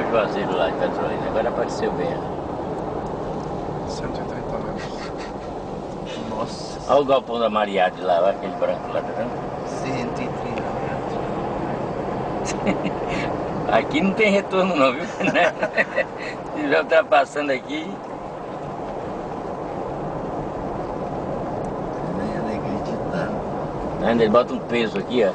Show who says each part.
Speaker 1: o Juazeiro lá de Petrolina, agora apareceu bem.
Speaker 2: 130 metros.
Speaker 3: Nossa.
Speaker 1: Olha o galpão da Mariade lá, olha aquele branco lá, tá vendo?
Speaker 3: 130 metros.
Speaker 1: Aqui não tem retorno não, viu? Se estiver ultrapassando aqui.
Speaker 3: Nem acreditando.
Speaker 1: Ainda ele bota um peso aqui, ó.